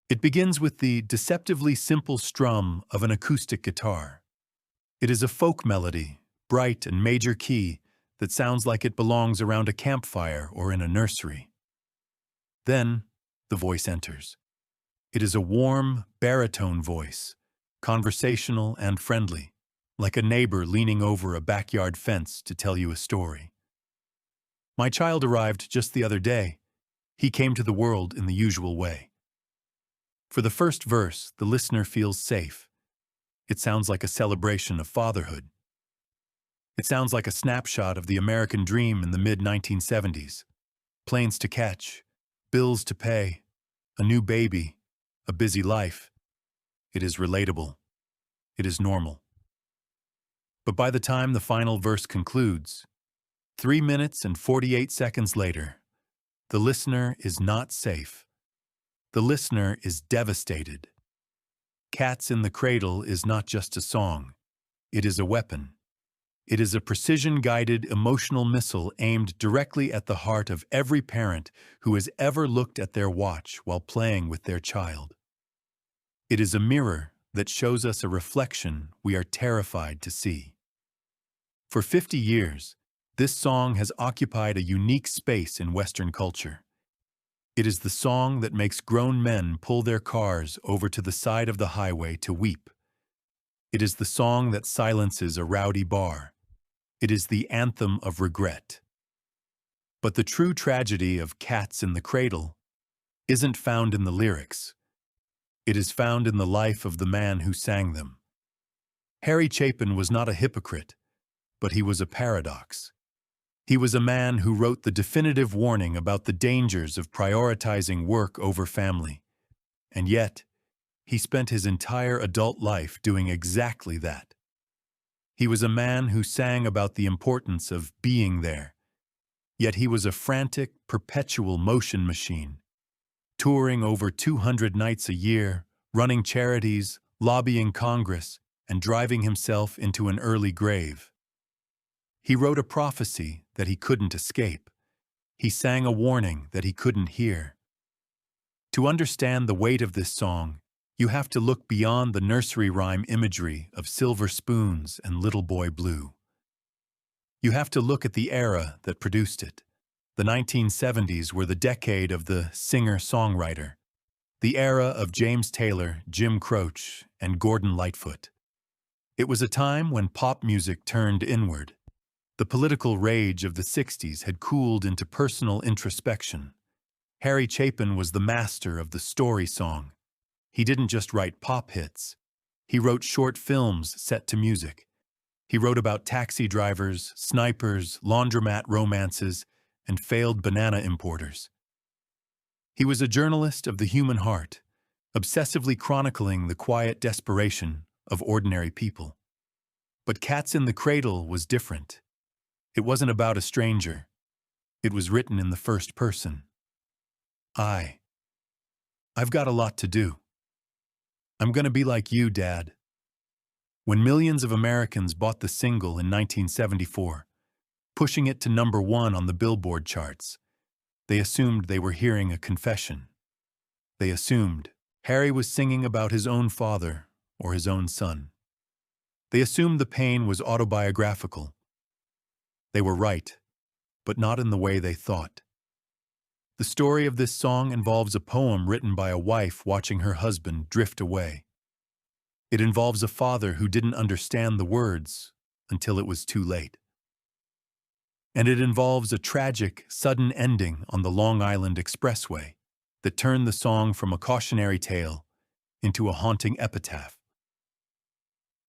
It begins with the deceptively simple strum of an acoustic guitar. It is a folk melody, bright and major key, that sounds like it belongs around a campfire or in a nursery. Then, the voice enters. It is a warm, baritone voice, conversational and friendly, like a neighbor leaning over a backyard fence to tell you a story. My child arrived just the other day. He came to the world in the usual way. For the first verse, the listener feels safe. It sounds like a celebration of fatherhood. It sounds like a snapshot of the American dream in the mid-1970s. Planes to catch, bills to pay, a new baby, a busy life. It is relatable. It is normal. But by the time the final verse concludes, 3 minutes and 48 seconds later, the listener is not safe. The listener is devastated. Cats in the Cradle is not just a song. It is a weapon. It is a precision-guided emotional missile aimed directly at the heart of every parent who has ever looked at their watch while playing with their child. It is a mirror that shows us a reflection we are terrified to see. For 50 years, this song has occupied a unique space in Western culture. It is the song that makes grown men pull their cars over to the side of the highway to weep. It is the song that silences a rowdy bar. It is the anthem of regret. But the true tragedy of Cats in the Cradle isn't found in the lyrics. It is found in the life of the man who sang them. Harry Chapin was not a hypocrite, but he was a paradox. He was a man who wrote the definitive warning about the dangers of prioritizing work over family. And yet, he spent his entire adult life doing exactly that. He was a man who sang about the importance of being there. Yet he was a frantic, perpetual motion machine, touring over 200 nights a year, running charities, lobbying Congress, and driving himself into an early grave. He wrote a prophecy that he couldn't escape. He sang a warning that he couldn't hear. To understand the weight of this song, you have to look beyond the nursery rhyme imagery of silver spoons and Little Boy Blue. You have to look at the era that produced it. The 1970s were the decade of the singer-songwriter, the era of James Taylor, Jim Croce, and Gordon Lightfoot. It was a time when pop music turned inward. The political rage of the 60s had cooled into personal introspection. Harry Chapin was the master of the story song. He didn't just write pop hits. He wrote short films set to music. He wrote about taxi drivers, snipers, laundromat romances, and failed banana importers. He was a journalist of the human heart, obsessively chronicling the quiet desperation of ordinary people. But Cats in the Cradle was different. It wasn't about a stranger. It was written in the first person. I've got a lot to do. I'm gonna be like you, Dad. When millions of Americans bought the single in 1974, pushing it to #1 on the Billboard charts, they assumed they were hearing a confession. They assumed Harry was singing about his own father or his own son. They assumed the pain was autobiographical. They were right, but not in the way they thought. The story of this song involves a poem written by a wife watching her husband drift away. It involves a father who didn't understand the words until it was too late. And it involves a tragic, sudden ending on the Long Island Expressway that turned the song from a cautionary tale into a haunting epitaph.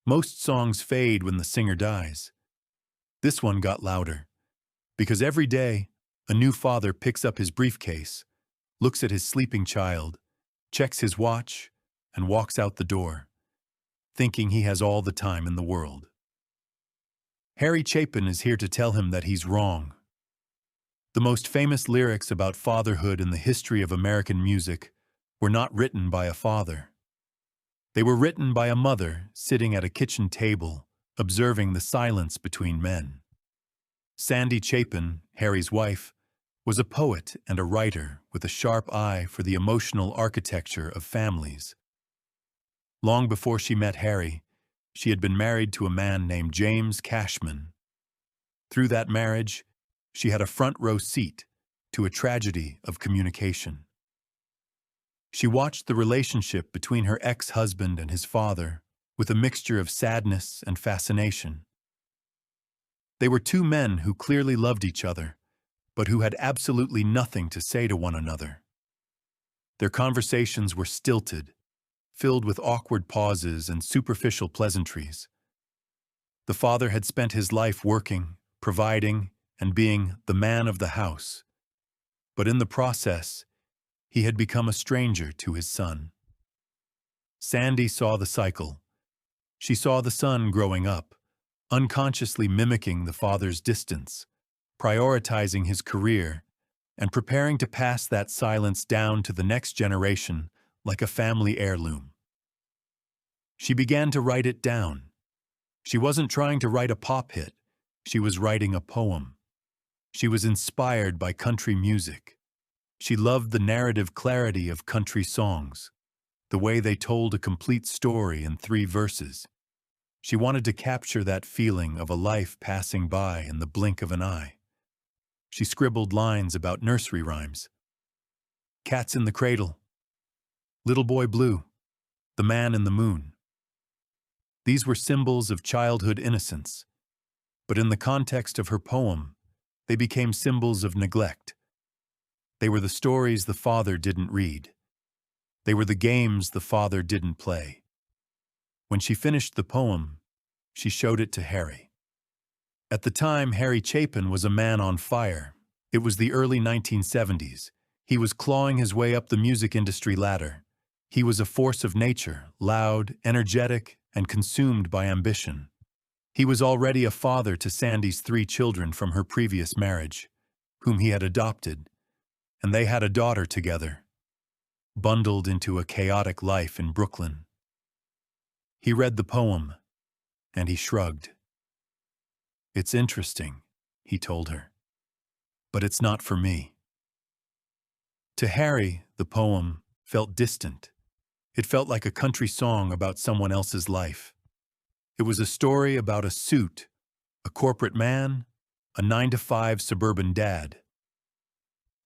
Most songs fade when the singer dies. This one got louder, because every day, a new father picks up his briefcase, looks at his sleeping child, checks his watch, and walks out the door, thinking he has all the time in the world. Harry Chapin is here to tell him that he's wrong. The most famous lyrics about fatherhood in the history of American music were not written by a father. They were written by a mother sitting at a kitchen table, observing the silence between men. Sandy Chapin, Harry's wife, was a poet and a writer with a sharp eye for the emotional architecture of families. Long before she met Harry, she had been married to a man named James Cashman. Through that marriage, she had a front-row seat to a tragedy of communication. She watched the relationship between her ex-husband and his father with a mixture of sadness and fascination. They were two men who clearly loved each other, but who had absolutely nothing to say to one another. Their conversations were stilted, filled with awkward pauses and superficial pleasantries. The father had spent his life working, providing, and being the man of the house. But in the process, he had become a stranger to his son. Sandy saw the cycle. She saw the son growing up, unconsciously mimicking the father's distance, prioritizing his career, and preparing to pass that silence down to the next generation like a family heirloom. She began to write it down. She wasn't trying to write a pop hit. She was writing a poem. She was inspired by country music. She loved the narrative clarity of country songs, the way they told a complete story in 3 verses. She wanted to capture that feeling of a life passing by in the blink of an eye. She scribbled lines about nursery rhymes. Cats in the cradle. Little boy blue. The man in the moon. These were symbols of childhood innocence, but in the context of her poem, they became symbols of neglect. They were the stories the father didn't read. They were the games the father didn't play. When she finished the poem, she showed it to Harry. At the time, Harry Chapin was a man on fire. It was the early 1970s. He was clawing his way up the music industry ladder. He was a force of nature, loud, energetic, and consumed by ambition. He was already a father to Sandy's 3 children from her previous marriage, whom he had adopted, and they had a daughter together, bundled into a chaotic life in Brooklyn. He read the poem, and he shrugged. "It's interesting," he told her, "but it's not for me." To Harry, the poem felt distant. It felt like a country song about someone else's life. It was a story about a suit, a corporate man, a 9-to-5 suburban dad.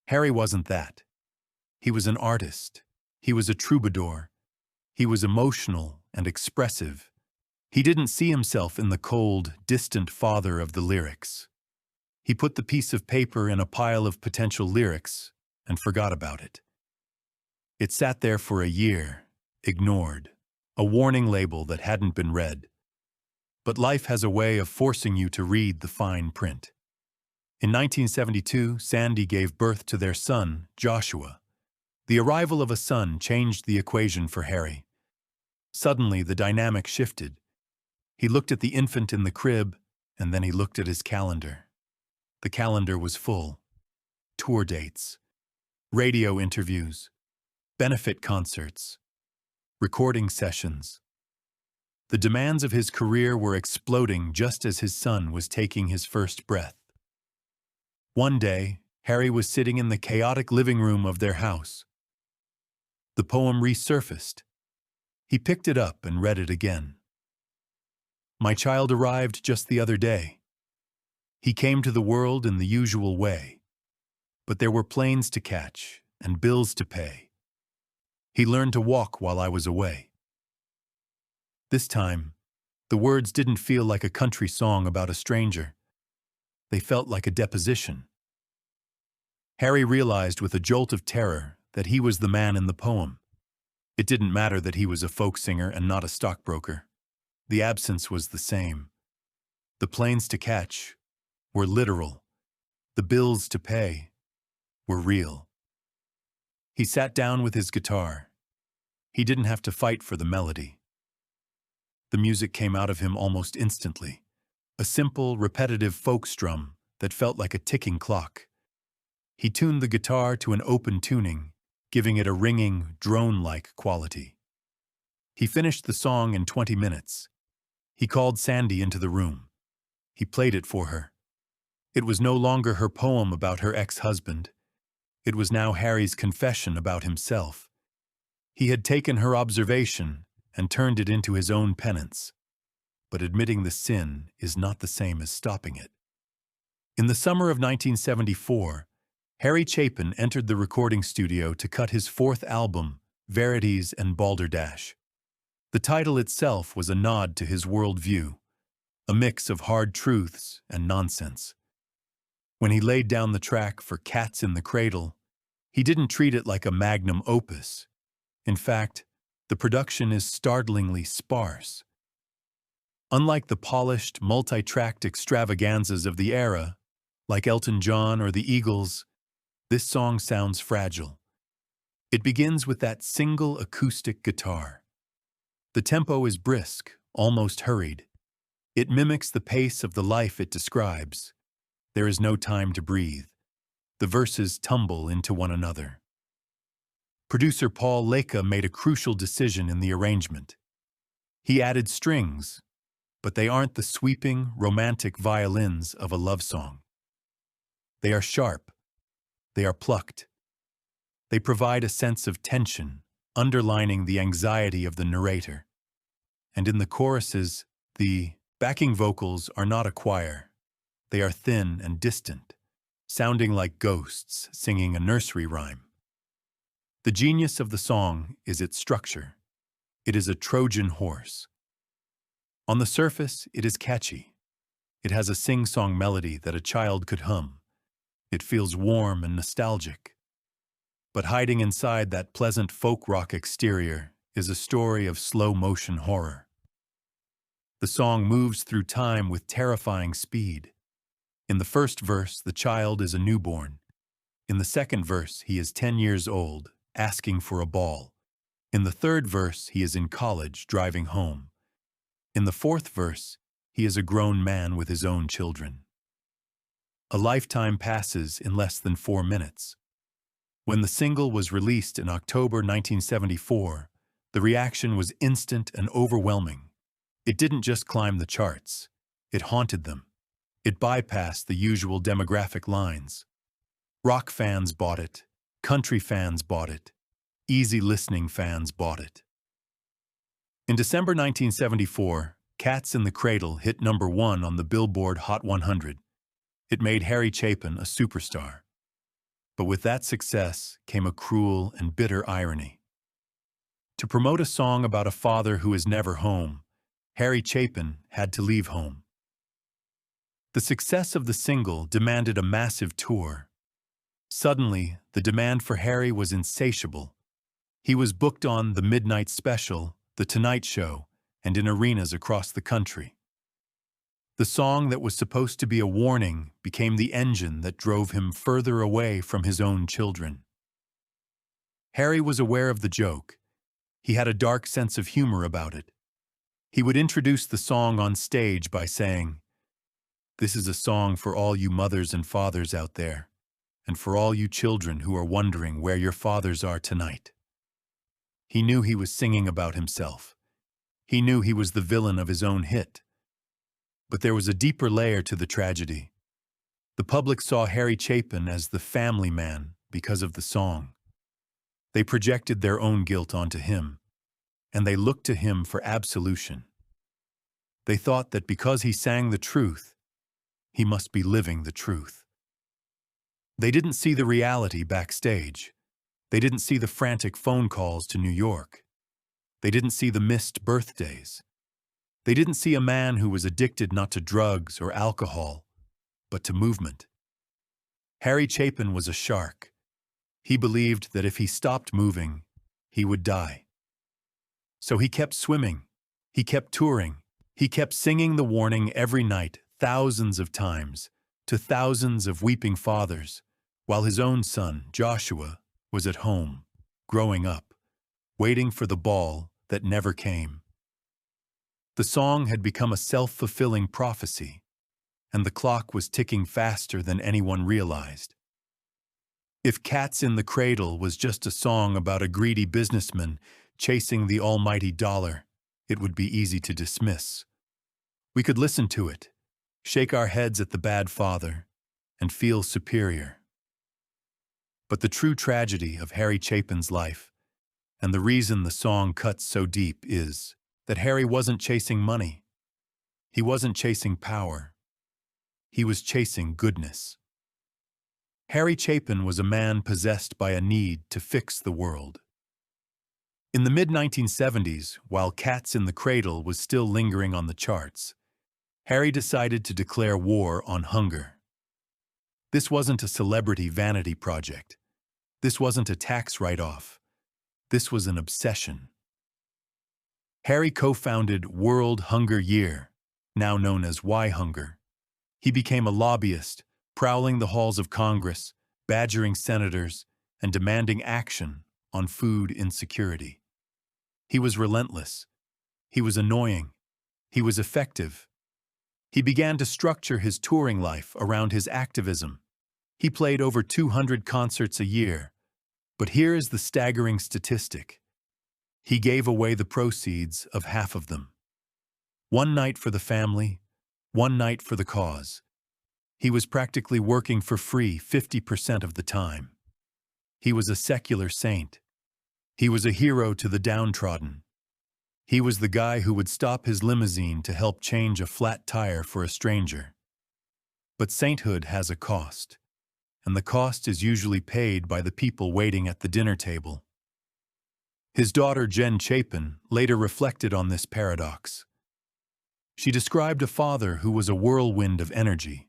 Harry wasn't that. He was an artist. He was a troubadour. He was emotional and expressive. He didn't see himself in the cold, distant father of the lyrics. He put the piece of paper in a pile of potential lyrics and forgot about it. It sat there for a year, ignored, a warning label that hadn't been read. But life has a way of forcing you to read the fine print. In 1972, Sandy gave birth to their son, Joshua. The arrival of a son changed the equation for Harry. Suddenly, the dynamic shifted. He looked at the infant in the crib, and then he looked at his calendar. The calendar was full. Tour dates, radio interviews, benefit concerts, recording sessions. The demands of his career were exploding just as his son was taking his first breath. One day, Harry was sitting in the chaotic living room of their house. The poem resurfaced. He picked it up and read it again. "My child arrived just the other day. He came to the world in the usual way, but there were planes to catch and bills to pay. He learned to walk while I was away." This time, the words didn't feel like a country song about a stranger. They felt like a deposition. Harry realized with a jolt of terror that he was the man in the poem. It didn't matter that he was a folk singer and not a stockbroker. The absence was the same. The planes to catch were literal. The bills to pay were real. He sat down with his guitar. He didn't have to fight for the melody. The music came out of him almost instantly. A simple, repetitive folk strum that felt like a ticking clock. He tuned the guitar to an open tuning, giving it a ringing, drone-like quality. He finished the song in 20 minutes. He called Sandy into the room. He played it for her. It was no longer her poem about her ex-husband. It was now Harry's confession about himself. He had taken her observation and turned it into his own penance. But admitting the sin is not the same as stopping it. In the summer of 1974, Harry Chapin entered the recording studio to cut his fourth album, Verities and Balderdash. The title itself was a nod to his worldview, a mix of hard truths and nonsense. When he laid down the track for Cats in the Cradle, he didn't treat it like a magnum opus. In fact, the production is startlingly sparse. Unlike the polished, multi-tracked extravaganzas of the era, like Elton John or the Eagles, this song sounds fragile. It begins with that single acoustic guitar. The tempo is brisk, almost hurried. It mimics the pace of the life it describes. There is no time to breathe. The verses tumble into one another. Producer Paul Leka made a crucial decision in the arrangement. He added strings, but they aren't the sweeping, romantic violins of a love song. They are sharp. They are plucked. They provide a sense of tension, underlining the anxiety of the narrator. And in the choruses, the backing vocals are not a choir. They are thin and distant, sounding like ghosts singing a nursery rhyme. The genius of the song is its structure. It is a Trojan horse. On the surface, it is catchy. It has a sing-song melody that a child could hum. It feels warm and nostalgic. But hiding inside that pleasant folk rock exterior is a story of slow-motion horror. The song moves through time with terrifying speed. In the first verse, the child is a newborn. In the second verse, he is 10 years old, asking for a ball. In the third verse, he is in college, driving home. In the fourth verse, he is a grown man with his own children. A lifetime passes in less than 4 minutes. When the single was released in October 1974, the reaction was instant and overwhelming. It didn't just climb the charts. It haunted them. It bypassed the usual demographic lines. Rock fans bought it. Country fans bought it. Easy listening fans bought it. In December 1974, Cats in the Cradle hit #1 on the Billboard Hot 100. It made Harry Chapin a superstar. But with that success came a cruel and bitter irony. To promote a song about a father who is never home, Harry Chapin had to leave home. The success of the single demanded a massive tour. Suddenly, the demand for Harry was insatiable. He was booked on The Midnight Special, The Tonight Show, and in arenas across the country. The song that was supposed to be a warning became the engine that drove him further away from his own children. Harry was aware of the joke. He had a dark sense of humor about it. He would introduce the song on stage by saying, "This is a song for all you mothers and fathers out there, and for all you children who are wondering where your fathers are tonight." He knew he was singing about himself. He knew he was the villain of his own hit. But there was a deeper layer to the tragedy. The public saw Harry Chapin as the family man because of the song. They projected their own guilt onto him, and they looked to him for absolution. They thought that because he sang the truth, he must be living the truth. They didn't see the reality backstage. They didn't see the frantic phone calls to New York. They didn't see the missed birthdays. They didn't see a man who was addicted not to drugs or alcohol, but to movement. Harry Chapin was a shark. He believed that if he stopped moving, he would die. So he kept swimming. He kept touring. He kept singing the warning every night, thousands of times, to thousands of weeping fathers, while his own son, Joshua, was at home, growing up, waiting for the ball that never came. The song had become a self-fulfilling prophecy, and the clock was ticking faster than anyone realized. If Cats in the Cradle was just a song about a greedy businessman chasing the almighty dollar, it would be easy to dismiss. We could listen to it, shake our heads at the bad father, and feel superior. But the true tragedy of Harry Chapin's life, and the reason the song cuts so deep, is that Harry wasn't chasing money. He wasn't chasing power. He was chasing goodness. Harry Chapin was a man possessed by a need to fix the world. In the mid-1970s, while Cats in the Cradle was still lingering on the charts, Harry decided to declare war on hunger. This wasn't a celebrity vanity project. This wasn't a tax write-off. This was an obsession. Harry co-founded World Hunger Year, now known as Why Hunger. He became a lobbyist, prowling the halls of Congress, badgering senators, and demanding action on food insecurity. He was relentless. He was annoying. He was effective. He began to structure his touring life around his activism. He played over 200 concerts a year. But here is the staggering statistic. He gave away the proceeds of half of them. One night for the family, one night for the cause. He was practically working for free 50% of the time. He was a secular saint. He was a hero to the downtrodden. He was the guy who would stop his limousine to help change a flat tire for a stranger. But sainthood has a cost, and the cost is usually paid by the people waiting at the dinner table. His daughter Jen Chapin later reflected on this paradox. She described a father who was a whirlwind of energy,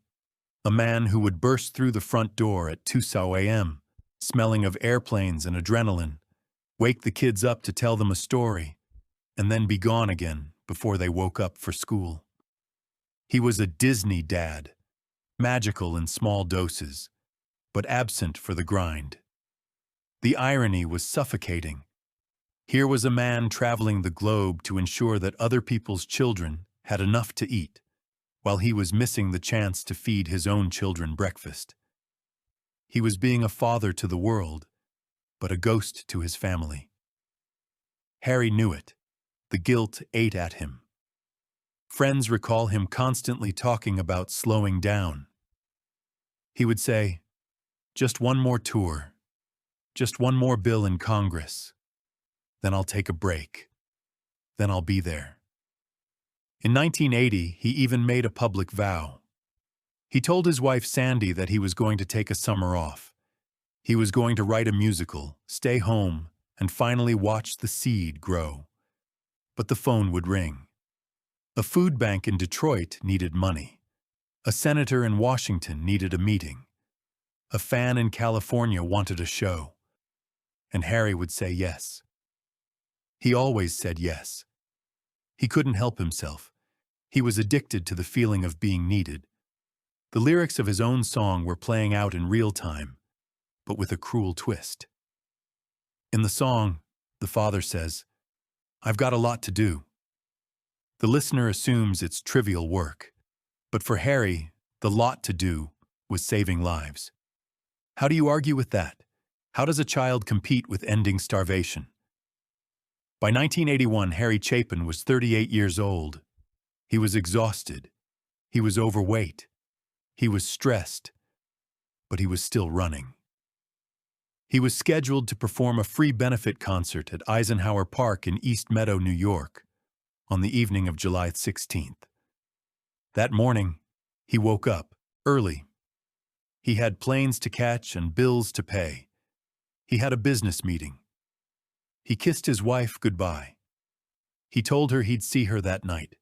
a man who would burst through the front door at 2 a.m., smelling of airplanes and adrenaline, wake the kids up to tell them a story, and then be gone again before they woke up for school. He was a Disney dad, magical in small doses, but absent for the grind. The irony was suffocating. Here was a man traveling the globe to ensure that other people's children had enough to eat, while he was missing the chance to feed his own children breakfast. He was being a father to the world, but a ghost to his family. Harry knew it. The guilt ate at him. Friends recall him constantly talking about slowing down. He would say, "Just one more tour, just one more bill in Congress. Then I'll take a break. Then I'll be there." In 1980, he even made a public vow. He told his wife Sandy that he was going to take a summer off. He was going to write a musical, stay home, and finally watch the seed grow. But the phone would ring. A food bank in Detroit needed money. A senator in Washington needed a meeting. A fan in California wanted a show. And Harry would say yes. He always said yes. He couldn't help himself. He was addicted to the feeling of being needed. The lyrics of his own song were playing out in real time, but with a cruel twist. In the song, the father says, "I've got a lot to do." The listener assumes it's trivial work, but for Harry, the lot to do was saving lives. How do you argue with that? How does a child compete with ending starvation? By 1981, Harry Chapin was 38 years old. He was exhausted. He was overweight. He was stressed, but he was still running. He was scheduled to perform a free benefit concert at Eisenhower Park in East Meadow, New York, on the evening of July 16th. That morning, he woke up early. He had planes to catch and bills to pay. He had a business meeting. He kissed his wife goodbye. He told her he'd see her that night.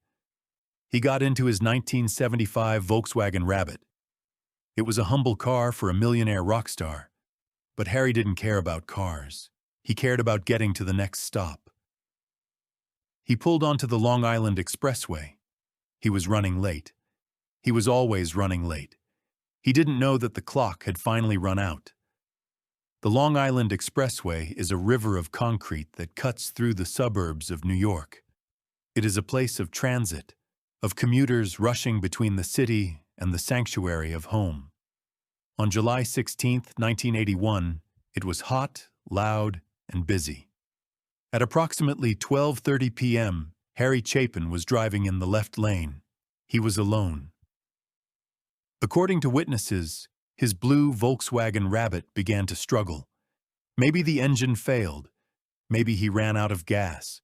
He got into his 1975 Volkswagen Rabbit. It was a humble car for a millionaire rock star, but Harry didn't care about cars. He cared about getting to the next stop. He pulled onto the Long Island Expressway. He was running late. He was always running late. He didn't know that the clock had finally run out. The Long Island Expressway is a river of concrete that cuts through the suburbs of New York. It is a place of transit, of commuters rushing between the city and the sanctuary of home. On July 16, 1981, it was hot, loud, and busy. At approximately 12:30 p.m., Harry Chapin was driving in the left lane. He was alone. According to witnesses, His blue Volkswagen Rabbit began to struggle. Maybe the engine failed. Maybe he ran out of gas.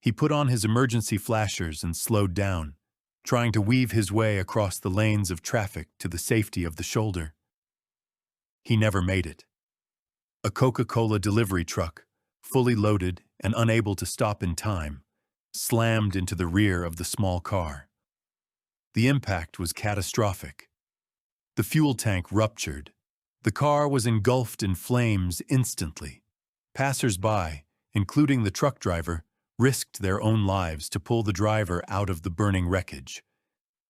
He put on his emergency flashers and slowed down, trying to weave his way across the lanes of traffic to the safety of the shoulder. He never made it. A Coca-Cola delivery truck, fully loaded and unable to stop in time, slammed into the rear of the small car. The impact was catastrophic. The fuel tank ruptured. The car was engulfed in flames instantly. Passers-by, including the truck driver, risked their own lives to pull the driver out of the burning wreckage.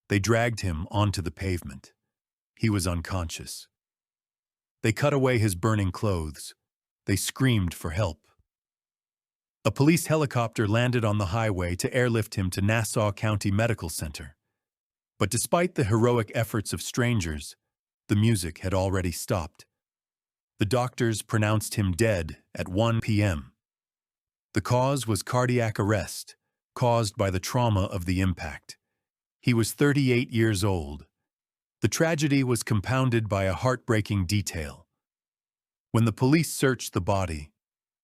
They dragged him onto the pavement. He was unconscious. They cut away his burning clothes. They screamed for help. A police helicopter landed on the highway to airlift him to Nassau County Medical Center. But despite the heroic efforts of strangers, the music had already stopped. The doctors pronounced him dead at 1 p.m. The cause was cardiac arrest, caused by the trauma of the impact. He was 38 years old. The tragedy was compounded by a heartbreaking detail. When the police searched the body,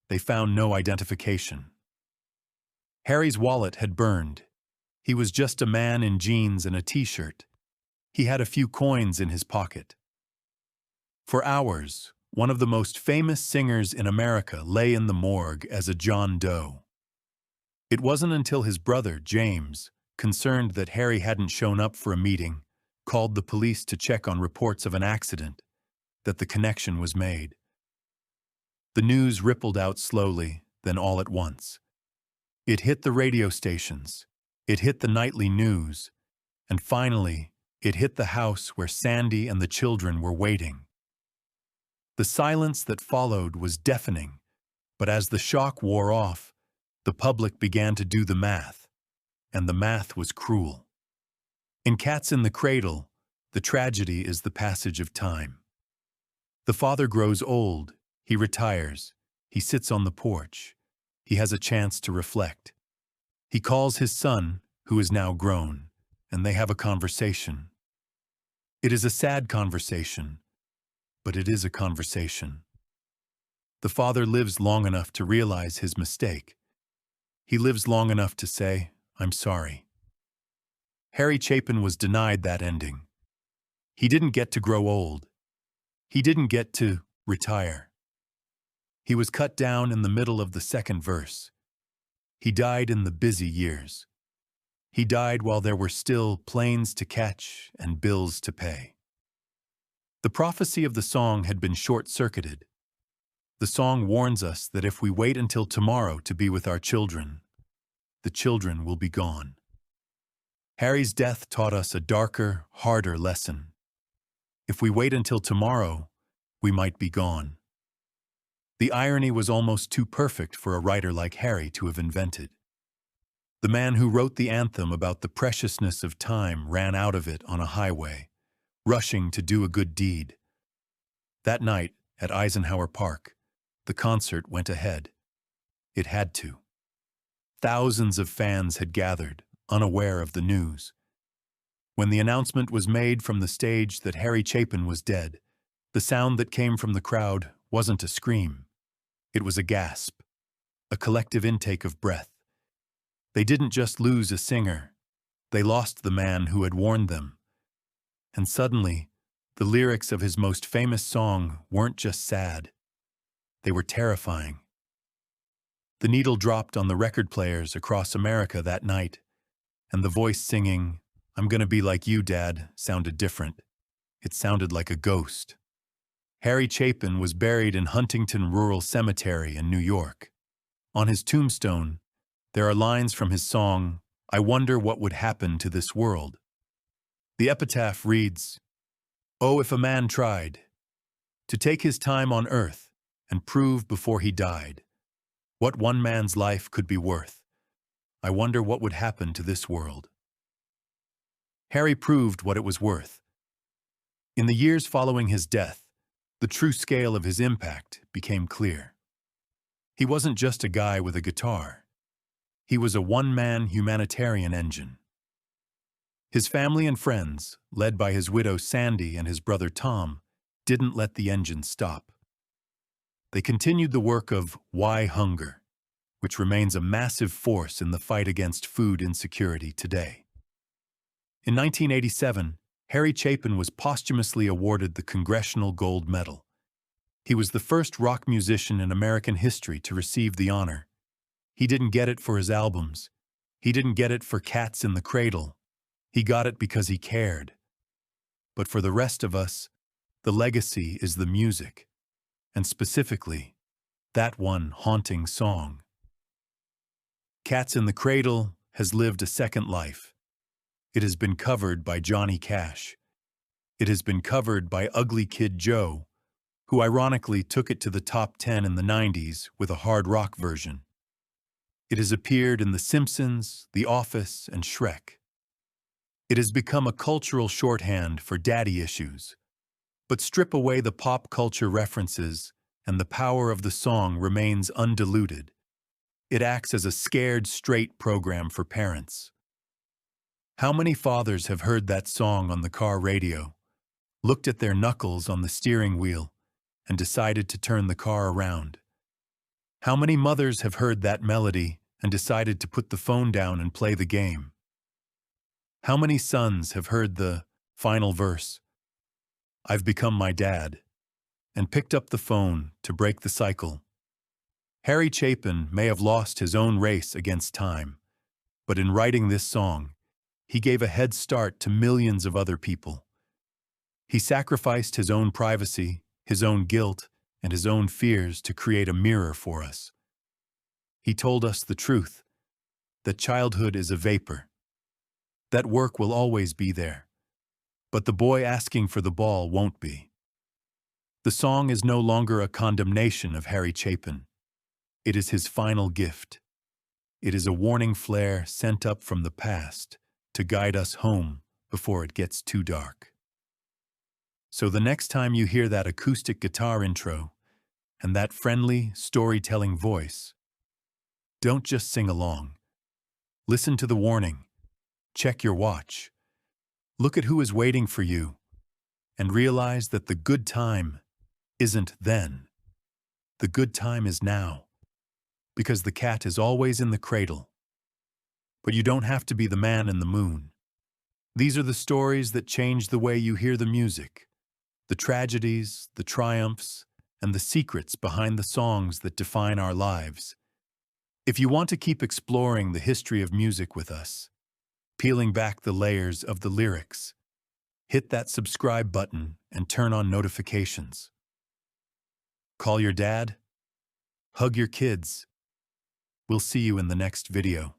they found no identification. Harry's wallet had burned. He was just a man in jeans and a t-shirt. He had a few coins in his pocket. For hours, one of the most famous singers in America lay in the morgue as a John Doe. It wasn't until his brother, James, concerned that Harry hadn't shown up for a meeting, called the police to check on reports of an accident, that the connection was made. The news rippled out slowly, then all at once. It hit the radio stations, it hit the nightly news, and finally, it hit the house where Sandy and the children were waiting. The silence that followed was deafening, but as the shock wore off, the public began to do the math, and the math was cruel. In Cats in the Cradle, the tragedy is the passage of time. The father grows old, he retires, he sits on the porch, he has a chance to reflect. He calls his son, who is now grown, and they have a conversation. It is a sad conversation, but it is a conversation. The father lives long enough to realize his mistake. He lives long enough to say, "I'm sorry." Harry Chapin was denied that ending. He didn't get to grow old. He didn't get to retire. He was cut down in the middle of the second verse. He died in the busy years. He died while there were still planes to catch and bills to pay. The prophecy of the song had been short-circuited. The song warns us that if we wait until tomorrow to be with our children, the children will be gone. Harry's death taught us a darker, harder lesson. If we wait until tomorrow, we might be gone. The irony was almost too perfect for a writer like Harry to have invented. The man who wrote the anthem about the preciousness of time ran out of it on a highway, rushing to do a good deed. That night, at Eisenhower Park, the concert went ahead. It had to. Thousands of fans had gathered, unaware of the news. When the announcement was made from the stage that Harry Chapin was dead, the sound that came from the crowd wasn't a scream. It was a gasp, a collective intake of breath. They didn't just lose a singer. They lost the man who had warned them. And suddenly, the lyrics of his most famous song weren't just sad. They were terrifying. The needle dropped on the record players across America that night, and the voice singing, "I'm gonna be like you, Dad," sounded different. It sounded like a ghost. Harry Chapin was buried in Huntington Rural Cemetery in New York. On his tombstone, there are lines from his song, "I Wonder What Would Happen to This World." The epitaph reads, "Oh, if a man tried to take his time on earth and prove before he died what one man's life could be worth, I wonder what would happen to this world." Harry proved what it was worth. In the years following his death, the true scale of his impact became clear. He wasn't just a guy with a guitar. He was a one-man humanitarian engine. His family and friends, led by his widow Sandy and his brother Tom, didn't let the engine stop. They continued the work of Why Hunger, which remains a massive force in the fight against food insecurity today. In 1987, Harry Chapin was posthumously awarded the Congressional Gold Medal. He was the first rock musician in American history to receive the honor. He didn't get it for his albums. He didn't get it for Cats in the Cradle. He got it because he cared. But for the rest of us, the legacy is the music, and specifically, that one haunting song. Cats in the Cradle has lived a second life. It has been covered by Johnny Cash. It has been covered by Ugly Kid Joe, who ironically took it to the top 10 in the 90s with a hard rock version. It has appeared in The Simpsons, The Office, and Shrek. It has become a cultural shorthand for daddy issues. But strip away the pop culture references, and the power of the song remains undiluted. It acts as a scared straight program for parents. How many fathers have heard that song on the car radio, looked at their knuckles on the steering wheel, and decided to turn the car around? How many mothers have heard that melody and decided to put the phone down and play the game? How many sons have heard the final verse, "I've become my dad," and picked up the phone to break the cycle? Harry Chapin may have lost his own race against time, but in writing this song, he gave a head start to millions of other people. He sacrificed his own privacy, his own guilt, and his own fears to create a mirror for us. He told us the truth, that childhood is a vapor, that work will always be there, but the boy asking for the ball won't be. The song is no longer a condemnation of Harry Chapin. It is his final gift. It is a warning flare sent up from the past to guide us home before it gets too dark. So the next time you hear that acoustic guitar intro and that friendly, storytelling voice, don't just sing along. Listen to the warning. Check your watch. Look at who is waiting for you, and realize that the good time isn't then. The good time is now, because the cat is always in the cradle. But you don't have to be the man in the moon. These are the stories that change the way you hear the music, the tragedies, the triumphs, and the secrets behind the songs that define our lives. If you want to keep exploring the history of music with us, peeling back the layers of the lyrics, hit that subscribe button and turn on notifications. Call your dad, hug your kids. We'll see you in the next video.